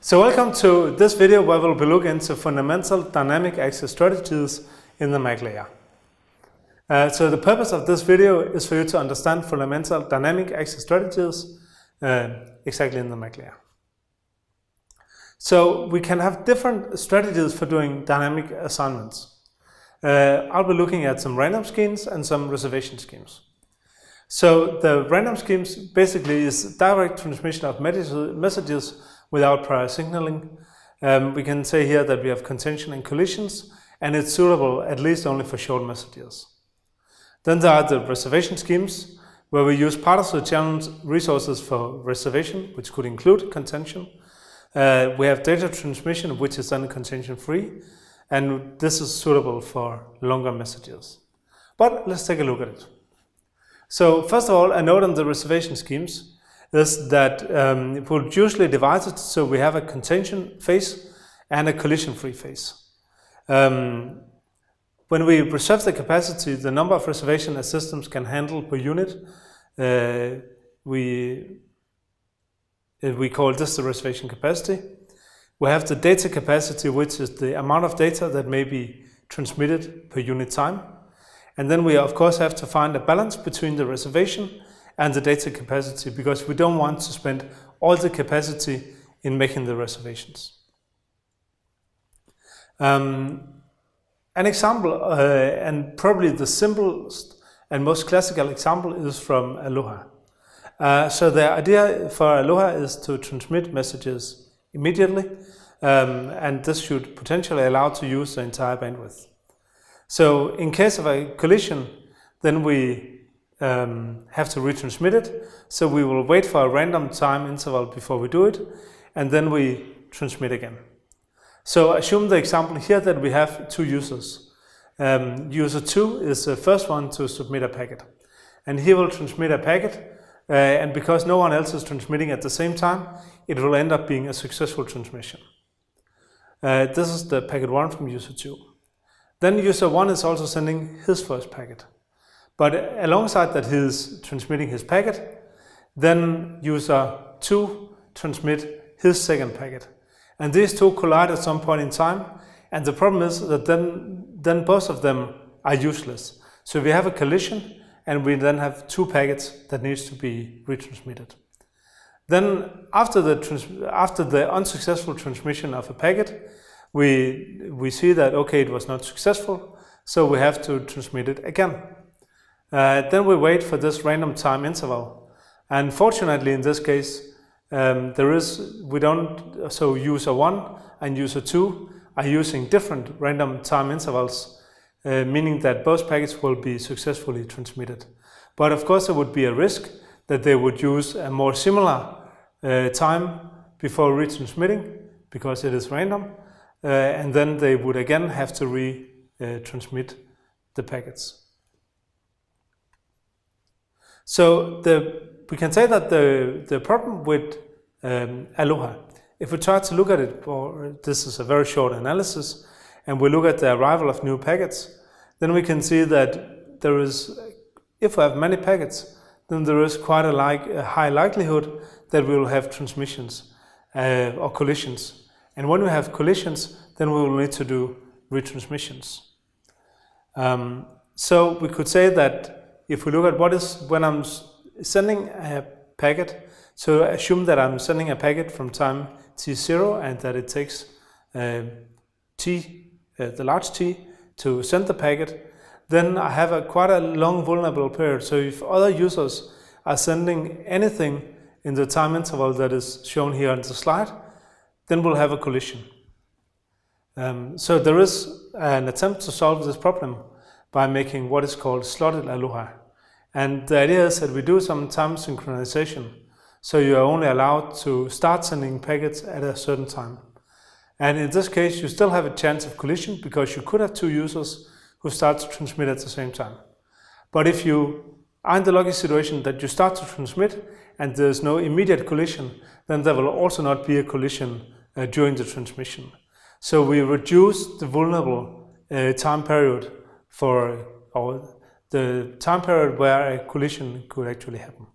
So welcome to this video where we'll be looking into fundamental dynamic access strategies in the MAC layer. So the purpose of this video is for you to understand fundamental dynamic access strategies exactly in the MAC layer. So we can have different strategies for doing dynamic assignments. I'll be looking at some random schemes and some reservation schemes. So the random schemes basically is direct transmission of messages without prior signaling. We can say here that we have contention and collisions, and it's suitable at least only for short messages. Then there are the reservation schemes, where we use part of the channel's resources for reservation, which could include contention. We have data transmission, which is then contention-free, and this is suitable for longer messages. But let's take a look at it. So first of all, a note on the reservation schemes is that we'll usually divide it so we have a contention phase and a collision-free phase. When we reserve the capacity, the number of reservation a systems can handle per unit, we call this the reservation capacity. We have the data capacity, which is the amount of data that may be transmitted per unit time. And then we of course have to find a balance between the reservation and the data capacity, because we don't want to spend all the capacity in making the reservations. An example, and probably the simplest and most classical example, is from Aloha. So the idea for Aloha is to transmit messages immediately, and this should potentially allow to use the entire bandwidth. So in case of a collision, then we have to retransmit it. So we will wait for a random time interval before we do it, and then we transmit again. So assume the example here that we have two users. User 2 is the first one to submit a packet, and he will transmit a packet, and because no one else is transmitting at the same time, it will end up being a successful transmission. This is the packet 1 from user 2. Then user 1 is also sending his first packet. But alongside that he is transmitting his packet, then user 2 transmit his second packet. And these two collide at some point in time, and the problem is that then both of them are useless. So we have a collision, and we then have two packets that needs to be retransmitted. Then after the unsuccessful transmission of a packet, we see that okay, it was not successful, so we have to transmit it again. Then we wait for this random time interval, and fortunately in this case so user 1 and user 2 are using different random time intervals, meaning that both packets will be successfully transmitted. But of course there would be a risk that they would use a more similar time before retransmitting, because it is random, and then they would again have to retransmit the packets. So we can say that the problem with Aloha, if we try to look at it, this is a very short analysis, and we look at the arrival of new packets, then we can see that there is, if we have many packets, then there is quite a high likelihood that we will have transmissions or collisions. And when we have collisions, then we will need to do retransmissions. So we could say that if we look at when I'm sending a packet, so assume that I'm sending a packet from time t0 and that it takes the large T to send the packet, then I have quite a long vulnerable period. So if other users are sending anything in the time interval that is shown here on the slide, then we'll have a collision. So there is an attempt to solve this problem by making what is called slotted Aloha. And the idea is that we do some time synchronization, so you are only allowed to start sending packets at a certain time. And in this case, you still have a chance of collision, because you could have two users who start to transmit at the same time. But if you are in the lucky situation that you start to transmit and there's no immediate collision, then there will also not be a collision during the transmission. So we reduce the vulnerable time period the time period where a collision could actually happen.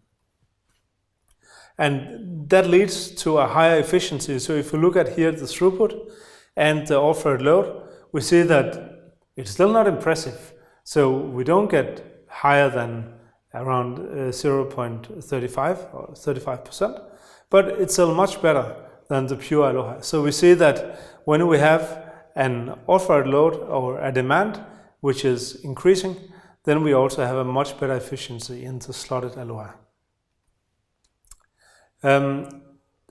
And that leads to a higher efficiency. So if you look at here the throughput and the offered load, we see that it's still not impressive. So we don't get higher than around 0.35 or 35%, but it's still much better than the pure Aloha. So we see that when we have an offered load or a demand which is increasing, then we also have a much better efficiency in the slotted Aloha.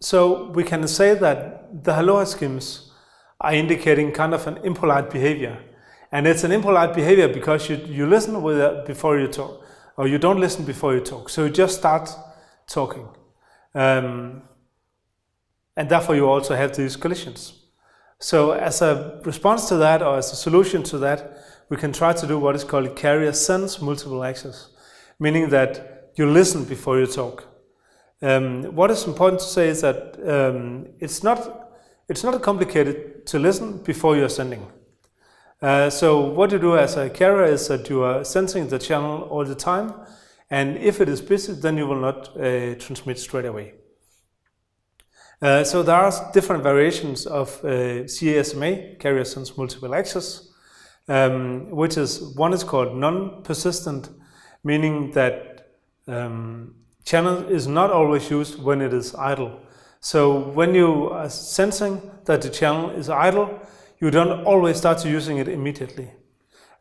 So we can say that the Aloha schemes are indicating kind of an impolite behavior. And it's an impolite behavior because you listen before you talk, or you don't listen before you talk. So you just start talking. And therefore you also have these collisions. So as a response to that, or as a solution to that, we can try to do what is called carrier sense multiple access, meaning that you listen before you talk. What is important to say is that it's not complicated to listen before you're sending. So what you do as a carrier is that you are sensing the channel all the time, and if it is busy, then you will not transmit straight away. So there are different variations of CSMA, carrier sense multiple access, which is one is called non-persistent, meaning that channel is not always used when it is idle. So when you are sensing that the channel is idle, you don't always start using it immediately.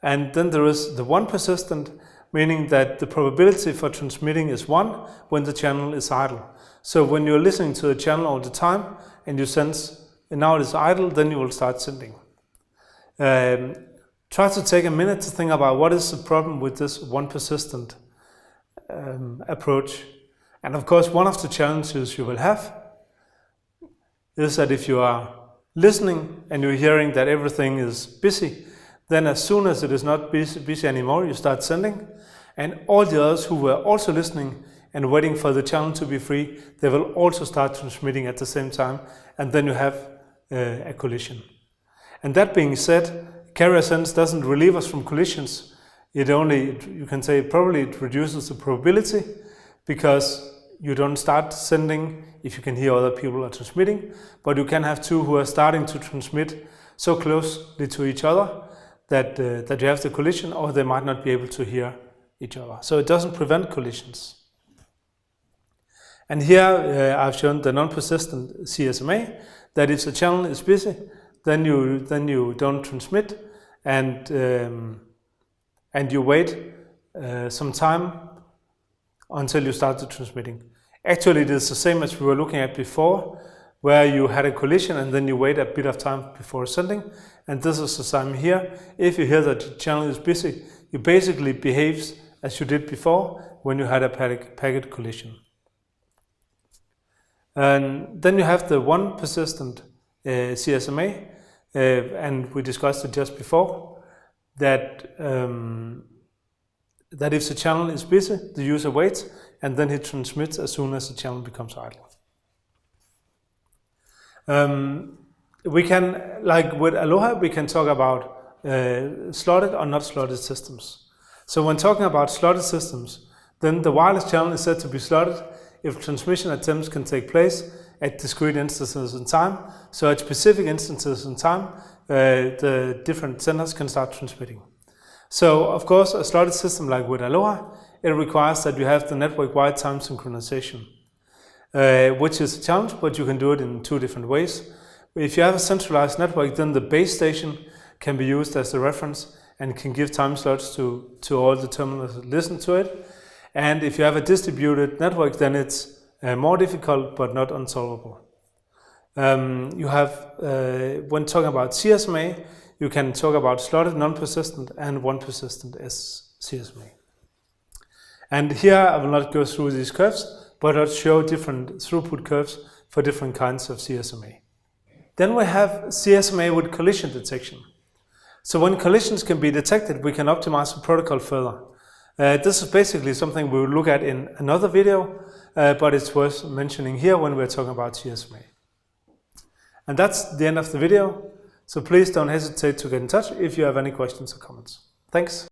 And then there is the one persistent, meaning that the probability for transmitting is 1 when the channel is idle. So when you're listening to the channel all the time and you sense and now it is idle, then you will start sending. Try to take a minute to think about what is the problem with this one persistent approach. And of course, one of the challenges you will have is that if you are listening and you're hearing that everything is busy, then as soon as it is not busy anymore, you start sending, and all the others who were also listening and waiting for the channel to be free, they will also start transmitting at the same time, and then you have a collision. And that being said, carrier sense doesn't relieve us from collisions. It only, you can say, probably it reduces the probability, because you don't start sending if you can hear other people are transmitting, but you can have two who are starting to transmit so closely to each other that you have the collision, or they might not be able to hear each other. So it doesn't prevent collisions. And here I've shown the non-persistent CSMA, that if the channel is busy, then you don't transmit, and you wait some time until you start the transmitting. Actually, it is the same as we were looking at before, where you had a collision and then you wait a bit of time before sending. And this is the same here. If you hear that the channel is busy, you basically behave as you did before when you had a packet collision. And then you have the one persistent CSMA, and we discussed it just before, that if the channel is busy, the user waits, and then he transmits as soon as the channel becomes idle. We can, like with Aloha, we can talk about slotted or not slotted systems. So when talking about slotted systems, then the wireless channel is said to be slotted if transmission attempts can take place at discrete instances in time. So at specific instances in time, the different senders can start transmitting. So of course, a slotted system like with Aloha, it requires that you have the network-wide time synchronization, which is a challenge, but you can do it in two different ways. If you have a centralized network, then the base station can be used as the reference and can give time slots to all the terminals that listen to it. And if you have a distributed network, then it's more difficult but not unsolvable. You have, when talking about CSMA, you can talk about slotted non-persistent and one persistent as CSMA. And here I will not go through these curves, but I'll show different throughput curves for different kinds of CSMA. Then we have CSMA with collision detection. So when collisions can be detected, we can optimize the protocol further. This is basically something we will look at in another video, but it's worth mentioning here when we're talking about CSMA. And that's the end of the video. So please don't hesitate to get in touch if you have any questions or comments. Thanks.